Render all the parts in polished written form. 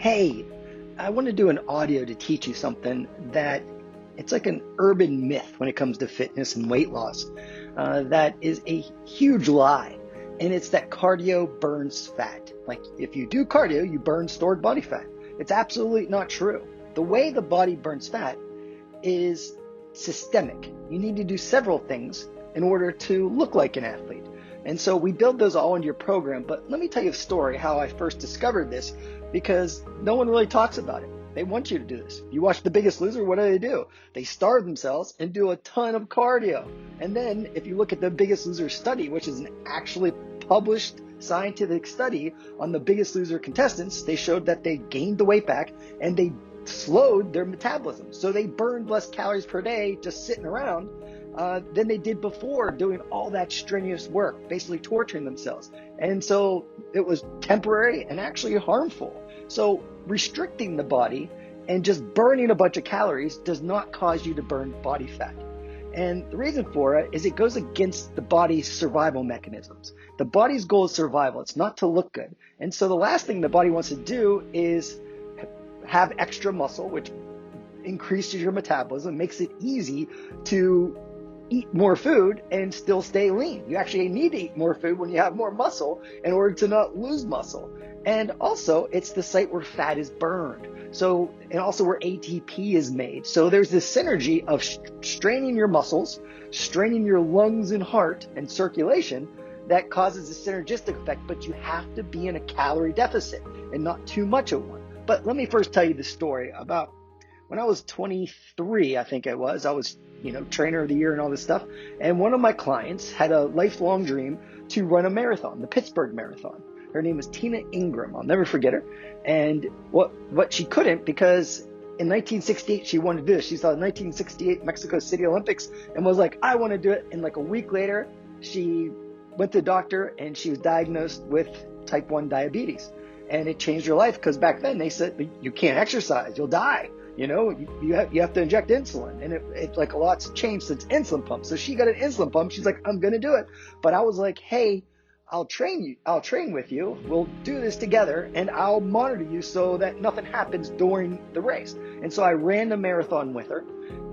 Hey, I want to do an audio to teach you something that it's like an urban myth when it comes to fitness and weight loss. That is a huge lie. And it's that cardio burns fat. Like if you do cardio, you burn stored body fat. It's absolutely not true. The way the body burns fat is systemic. You need to do several things in order to look like an athlete. And so we build those all into your program. But let me tell you a story how I first discovered this, because no one really talks about it. They want you to do this. You watch The Biggest Loser, what do? They starve themselves and do a ton of cardio. And then if you look at The Biggest Loser study, which is an actually published scientific study on The Biggest Loser contestants, they showed that they gained the weight back and they slowed their metabolism. So they burned less calories per day just sitting around than they did before doing all that strenuous work, basically torturing themselves. And so it was temporary and actually harmful. So restricting the body and just burning a bunch of calories does not cause you to burn body fat. And the reason for it is it goes against the body's survival mechanisms. The body's goal is survival. It's not to look good. And so the last thing the body wants to do is have extra muscle, which increases your metabolism, makes it easy to eat more food and still stay lean. You actually need to eat more food when you have more muscle in order to not lose muscle. And also, it's the site where fat is burned. So, and also where ATP is made. So there's this synergy of straining your muscles, straining your lungs and heart and circulation that causes a synergistic effect, but you have to be in a calorie deficit and not too much of one. But let me first tell you the story about when I was 23, I think I was, trainer of the year and all this stuff. And one of my clients had a lifelong dream to run a marathon, the Pittsburgh Marathon. Her name was Tina Ingram. I'll never forget her. And what she couldn't, because in 1968, she wanted to do this. She saw the 1968 Mexico City Olympics and was like, I want to do it. And like a week later, she went to the doctor and she was diagnosed with type 1 diabetes. And it changed her life because back then they said, you can't exercise, you'll die. You have to inject insulin, and it's like a lot's changed since insulin pumps. So she got an insulin pump. She's like, I'm going to do it. But I was like, hey, I'll train with you. We'll do this together and I'll monitor you so that nothing happens during the race. And so I ran the marathon with her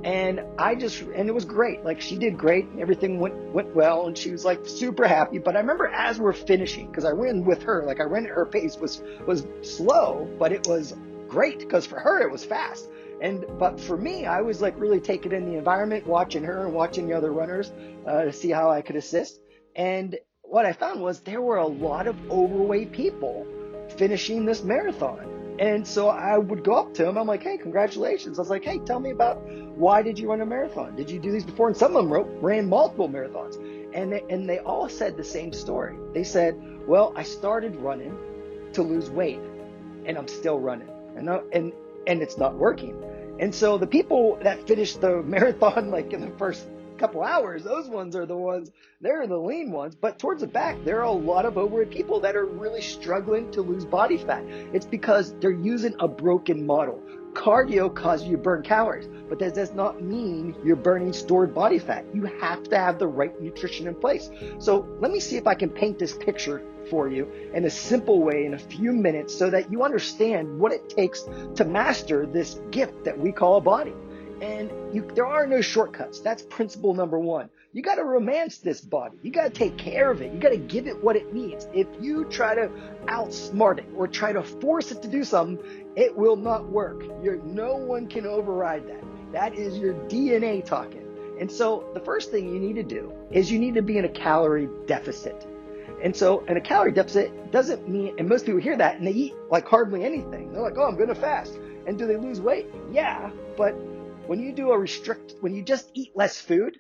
and it was great. Like she did great. Everything went well. And she was like super happy. But I remember as we're finishing, cause I ran with her, like I ran at her pace was slow, but it was great because for her, it was fast. But for me, I was like really taking in the environment, watching her and watching the other runners to see how I could assist. And what I found was there were a lot of overweight people finishing this marathon. And so I would go up to them. I'm like, hey, congratulations. I was like, hey, tell me about why did you run a marathon? Did you do these before? And some of them ran multiple marathons. And they all said the same story. They said, well, I started running to lose weight and I'm still running. And it's not working. And so the people that finished the marathon like in the first couple hours, those ones are they're the lean ones. But towards the back, there are a lot of overweight people that are really struggling to lose body fat. It's because they're using a broken model. Cardio causes you to burn calories, but that does not mean you're burning stored body fat. You have to have the right nutrition in place. So let me see if I can paint this picture for you in a simple way in a few minutes so that you understand what it takes to master this gift that we call a body. And there are no shortcuts. That's principle number one. You got to romance this body. You got to take care of it. You got to give it what it needs. If you try to outsmart it or try to force it to do something, it will not work. No one can override that. That is your DNA talking. And so the first thing you need to do is you need to be in a calorie deficit. And so in a calorie deficit doesn't mean, and most people hear that and they eat like hardly anything. They're like, oh, I'm going to fast. And do they lose weight? Yeah, but when you do when you just eat less food,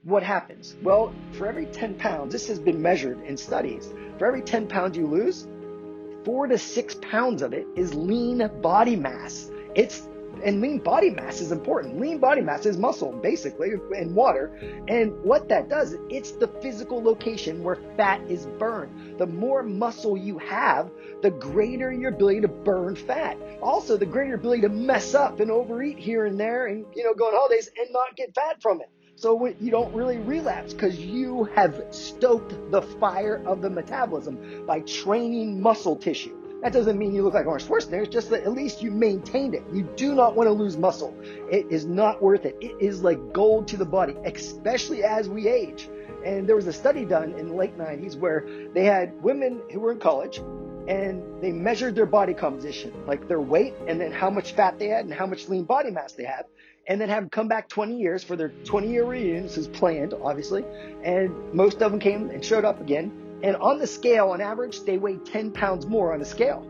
what happens? Well, for every 10 pounds, this has been measured in studies, for every 10 pounds you lose, 4 to 6 pounds of it is lean body mass. And lean body mass is important. Lean body mass is muscle, basically, and water. And what that does, it's the physical location where fat is burned. The more muscle you have, the greater your ability to burn fat. Also, the greater ability to mess up and overeat here and there and, go on holidays and not get fat from it. So you don't really relapse because you have stoked the fire of the metabolism by training muscle tissue. That doesn't mean you look like Arnold Schwarzenegger. It's just that at least you maintained it. You do not want to lose muscle. It is not worth it. It is like gold to the body, especially as we age. And there was a study done in the late 90s where they had women who were in college and they measured their body composition, like their weight and then how much fat they had and how much lean body mass they had, and then have them come back 20 years for their 20-year reunion. This is planned, obviously, and most of them came and showed up again. And on the scale, on average, they weighed 10 pounds more on the scale.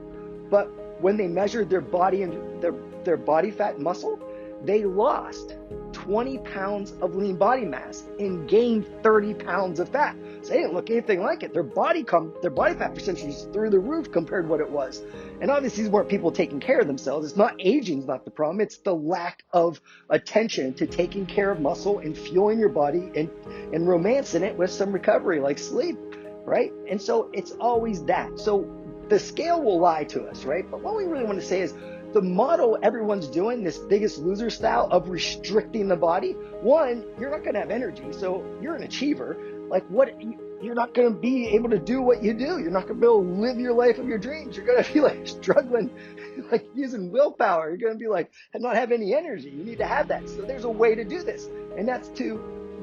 But when they measured their body and their body fat and muscle, they lost 20 pounds of lean body mass and gained 30 pounds of fat. So they didn't look anything like it. Their body fat percentage is through the roof compared to what it was. And obviously these weren't people taking care of themselves. It's not aging is not the problem. It's the lack of attention to taking care of muscle and fueling your body and romancing it with some recovery like sleep, right? And so it's always that. So the scale will lie to us, right? But what we really want to say is the model everyone's doing, this Biggest Loser style of restricting the body, one, you're not going to have energy. So you're an achiever. Like you're not going to be able to do what you do. You're not going to be able to live your life of your dreams. You're going to be like struggling, like using willpower. You're going to be like, not have any energy. You need to have that. So there's a way to do this. And that's to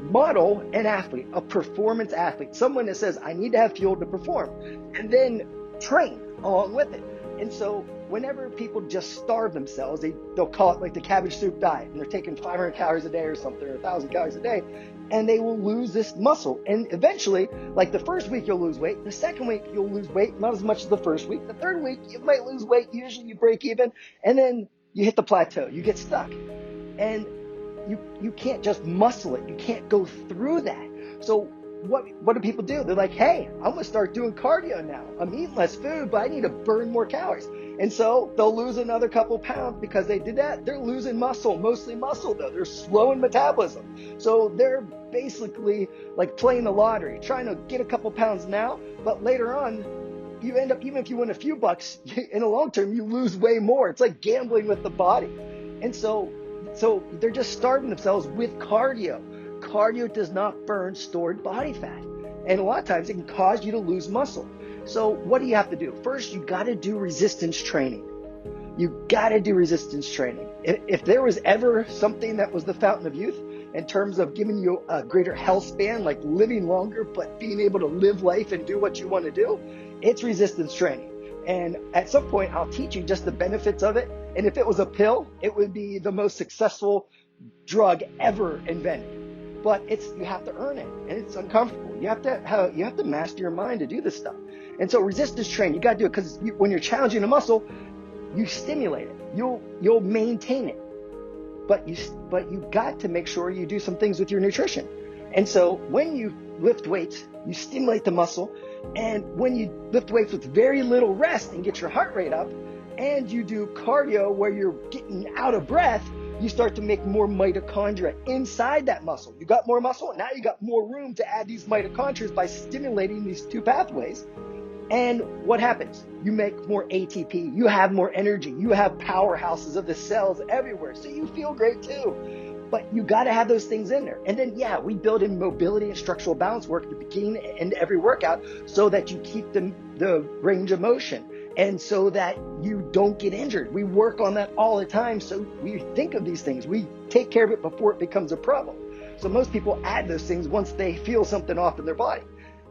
model an athlete, a performance athlete, someone that says, I need to have fuel to perform, and then train along with it. And so whenever people just starve themselves, they'll call it like the cabbage soup diet, and they're taking 500 calories a day or something, or 1,000 calories a day, and they will lose this muscle. And eventually, like the first week you'll lose weight, the second week you'll lose weight, not as much as the first week, the third week you might lose weight, usually you break even, and then you hit the plateau, you get stuck. And you can't just muscle it, you can't go through that. So what do people do? They're like, hey, I'm gonna start doing cardio now. I'm eating less food, but I need to burn more calories. And so they'll lose another couple pounds because they did that. They're losing muscle, mostly muscle though. They're slowing metabolism. So they're basically like playing the lottery, trying to get a couple pounds now, but later on, you end up, even if you win a few bucks, in the long term, you lose way more. It's like gambling with the body. And so they're just starving themselves with cardio. Cardio does not burn stored body fat. And a lot of times it can cause you to lose muscle. So what do you have to do? First, you got to do resistance training. You got to do resistance training. If there was ever something that was the fountain of youth in terms of giving you a greater health span, like living longer, but being able to live life and do what you want to do, it's resistance training. And at some point, I'll teach you just the benefits of it. And if it was a pill, it would be the most successful drug ever invented. But you have to earn it, and it's uncomfortable. You have to master your mind to do this stuff. And so resistance training, you got to do it because when you're challenging a muscle, you stimulate it. You'll maintain it, but you got to make sure you do some things with your nutrition. And so when you lift weights, you stimulate the muscle, and when you lift weights with very little rest and get your heart rate up, and you do cardio where you're getting out of breath, you start to make more mitochondria inside that muscle. You got more muscle, now you got more room to add these mitochondria by stimulating these two pathways. And what happens? You make more ATP, you have more energy, you have powerhouses of the cells everywhere, so you feel great too. But you got to have those things in there. And then, yeah, we build in mobility and structural balance work at the beginning and every workout so that you keep the range of motion and so that you don't get injured. We work on that all the time. So we think of these things. We take care of it before it becomes a problem. So most people add those things once they feel something off in their body.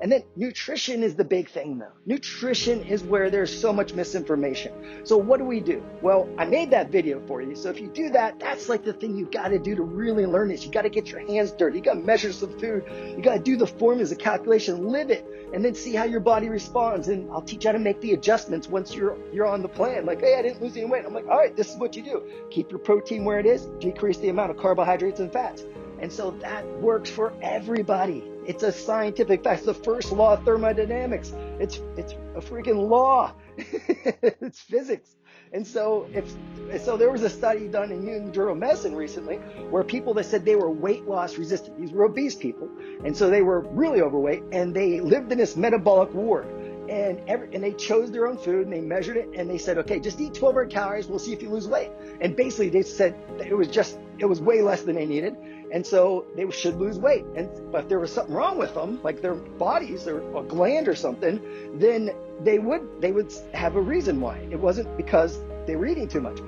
And then nutrition is the big thing though. Nutrition is where there's so much misinformation. So what do we do? Well, I made that video for you. So if you do that, that's like the thing you got to do to really learn this. You got to get your hands dirty. You got to measure some food. You got to do the formulas, the calculation, live it, and then see how your body responds. And I'll teach you how to make the adjustments once you're on the plan. Like, hey, I didn't lose any weight. I'm like, all right, this is what you do. Keep your protein where it is. Decrease the amount of carbohydrates and fats. And so that works for everybody. It's a scientific fact. It's the first law of thermodynamics. It's a freaking law. It's physics. And so there was a study done in New England Journal of Medicine recently where people that said they were weight loss resistant. These were obese people. And so they were really overweight and they lived in this metabolic ward. And they chose their own food and they measured it and they said, okay, just eat 1,200 calories. We'll see if you lose weight. And basically they said that it was way less than they needed. And so they should lose weight. But if there was something wrong with them, like their bodies or a gland or something, then they would have a reason why. It wasn't because they were eating too much.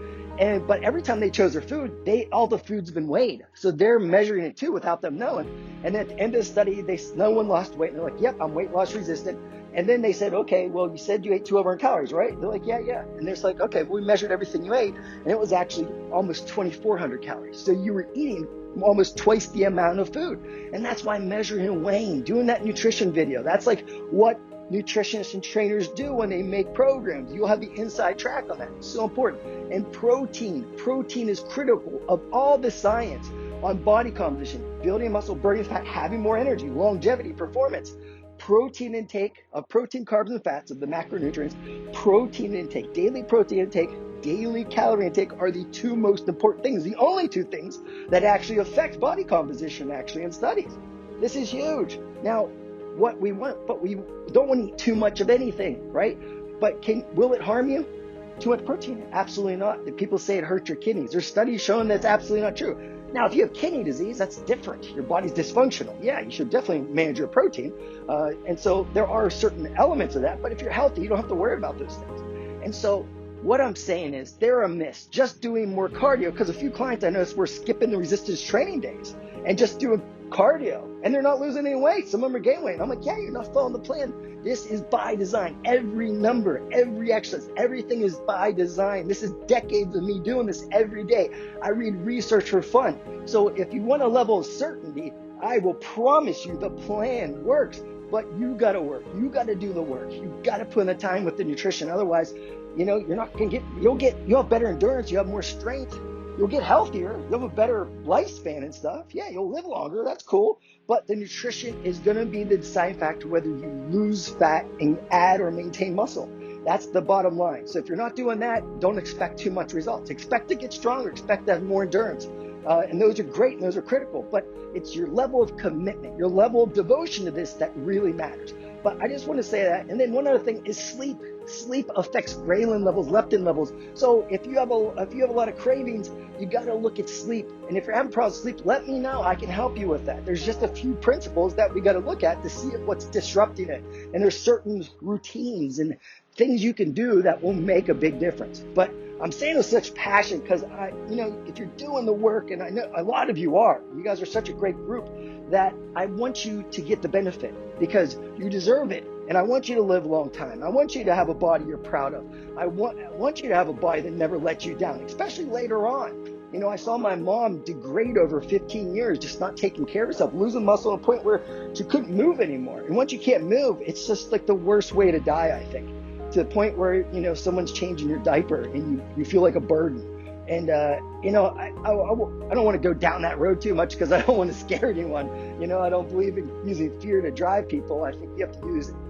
But every time they chose their food, all the food's been weighed. So they're measuring it too without them knowing. And at the end of the study, no one lost weight. And they're like, yep, I'm weight loss resistant. And then they said, okay, well, you said you ate 1,200 calories, right? They're like, yeah. And they're like, okay, well, we measured everything you ate, and it was actually almost 2,400 calories. So you were eating almost twice the amount of food. And that's why measuring and weighing, doing that nutrition video, that's like what nutritionists and trainers do when they make programs. You'll have the inside track on that. It's so important. And protein is critical of all the science on body composition, building muscle, burning fat, having more energy, longevity, performance. Protein intake of protein, carbs, and fats, of the macronutrients, protein intake, daily protein intake, daily calorie intake are the two most important things, the only two things that actually affect body composition actually in studies. This is huge. Now, what we want, but we don't want to eat too much of anything, right? But will it harm you? Too much protein? Absolutely not. The people say it hurts your kidneys. There's studies showing that's absolutely not true. Now, if you have kidney disease, that's different. Your body's dysfunctional. Yeah, you should definitely manage your protein. And so there are certain elements of that. But if you're healthy, you don't have to worry about those things. And so what I'm saying is they're a miss. Just doing more cardio, because a few clients I noticed were skipping the resistance training days and just doing cardio, and they're not losing any weight. Some of them are gaining weight. And I'm like, yeah, you're not following the plan. This is by design. Every number, every exercise, everything is by design. This is decades of me doing this every day. I read research for fun. So if you want a level of certainty, I will promise you the plan works. But you got to work. You got to do the work. You got to put in the time with the nutrition. Otherwise, you're not going to you'll have better endurance. You have more strength. You'll get healthier. You'll have a better lifespan and stuff. Yeah, you'll live longer. That's cool. But the nutrition is going to be the deciding factor whether you lose fat and add or maintain muscle. That's the bottom line. So if you're not doing that, don't expect too much results. Expect to get stronger. Expect to have more endurance. And those are great and those are critical. But it's your level of commitment, your level of devotion to this that really matters. But I just want to say that. And then one other thing is sleep. Sleep affects ghrelin levels, leptin levels. So if you have a lot of cravings, you got to look at sleep. And if you're having problems with sleep, let me know. I can help you with that. There's just a few principles that we got to look at to see what's disrupting it. And there's certain routines and things you can do that will make a big difference. But I'm saying with such passion because if you're doing the work, and I know a lot of you are, you guys are such a great group, that I want you to get the benefit because you deserve it. And I want you to live a long time. I want you to have a body you're proud of. I want you to have a body that never lets you down, especially later on. I saw my mom degrade over 15 years, just not taking care of herself, losing muscle to a point where she couldn't move anymore. And once you can't move, it's just like the worst way to die, I think, to the point where, someone's changing your diaper and you feel like a burden. And, I don't want to go down that road too much because I don't want to scare anyone. I don't believe in using fear to drive people. I think you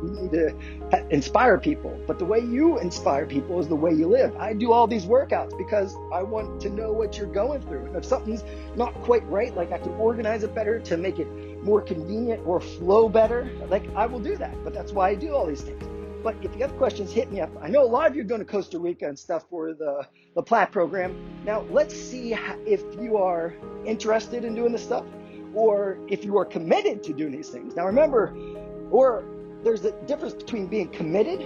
need to inspire people. But the way you inspire people is the way you live. I do all these workouts because I want to know what you're going through. And if something's not quite right, like I can organize it better to make it more convenient or flow better, like I will do that. But that's why I do all these things. But if you have questions, hit me up. I know a lot of you are going to Costa Rica and stuff for the PLAT program. Now, let's see if you are interested in doing this stuff or if you are committed to doing these things. Now, remember, there's a difference between being committed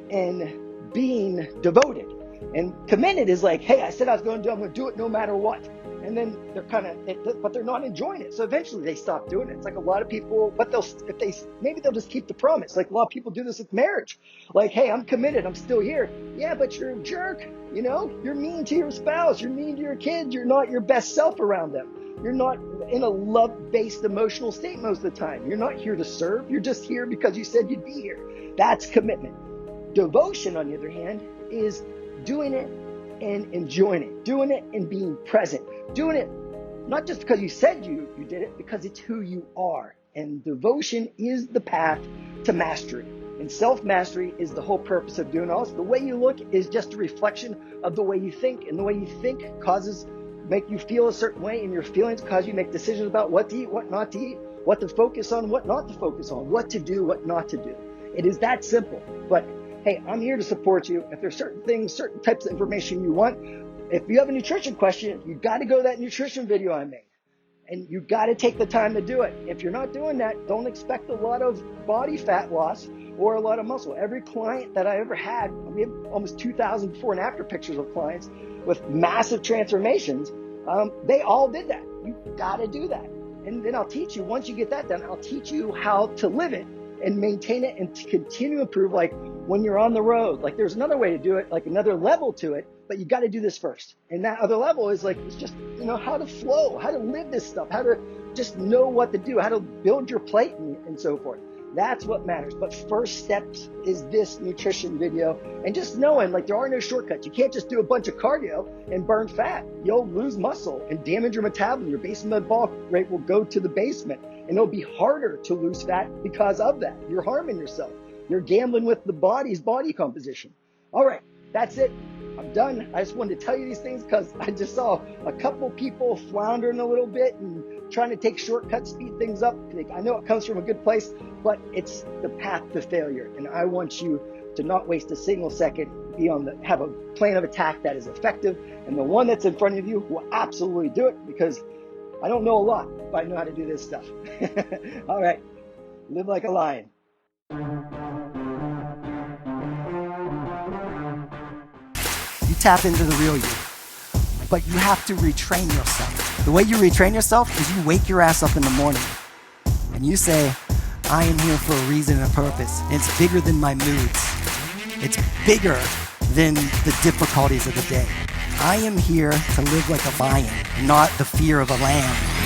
and being devoted. And committed is like, hey, I said I was going to do it. I'm going to do it no matter what. And then but they're not enjoying it. So eventually they stop doing it. It's like a lot of people, but maybe they'll just keep the promise. Like a lot of people do this with marriage. Like, hey, I'm committed. I'm still here. Yeah, but you're a jerk. You're mean to your spouse. You're mean to your kids. You're not your best self around them. You're not in a love-based emotional state most of the time. You're not here to serve. You're just here because you said you'd be here. That's commitment. Devotion, on the other hand, is doing it and enjoying it, doing it and being present, doing it not just because you said you did it, because it's who you are. And devotion is the path to mastery. And self-mastery is the whole purpose of doing all this. The way you look is just a reflection of the way you think, and the way you think make you feel a certain way, and your feelings cause you to make decisions about what to eat, what not to eat, what to focus on, what not to focus on, what to do, what not to do. It is that simple. But hey, I'm here to support you. If there's certain things, certain types of information you want, if you have a nutrition question, you got to go to that nutrition video I made. And you got to take the time to do it. If you're not doing that, don't expect a lot of body fat loss or a lot of muscle. Every client that I ever had, we have almost 2,000 before and after pictures of clients with massive transformations. They all did that. You got to do that. And then I'll teach you, once you get that done, I'll teach you how to live it and maintain it and to continue to improve. Like when you're on the road, like there's another way to do it, like another level to it, but you got to do this first. And that other level is like, it's just, how to flow, how to live this stuff, how to just know what to do, how to build your plate and so forth. That's what matters. But first steps is this nutrition video, and just knowing like there are no shortcuts. You can't just do a bunch of cardio and burn fat. You'll lose muscle and damage your metabolism. Your basal metabolic rate will go to the basement, and it'll be harder to lose fat because of that. You're harming yourself. You're gambling with the body's body composition. All right, that's it. I'm done. I just wanted to tell you these things because I just saw a couple people floundering a little bit and trying to take shortcuts, speed things up. I know it comes from a good place, but it's the path to failure. And I want you to not waste a single second, have a plan of attack that is effective. And the one that's in front of you will absolutely do it, because I don't know a lot, but I know how to do this stuff. All right, live like a lion. You tap into the real you, but you have to retrain yourself. The way you retrain yourself is you wake your ass up in the morning and you say, I am here for a reason and a purpose. And it's bigger than my moods. It's bigger than the difficulties of the day. I am here to live like a lion, not the fear of a lamb.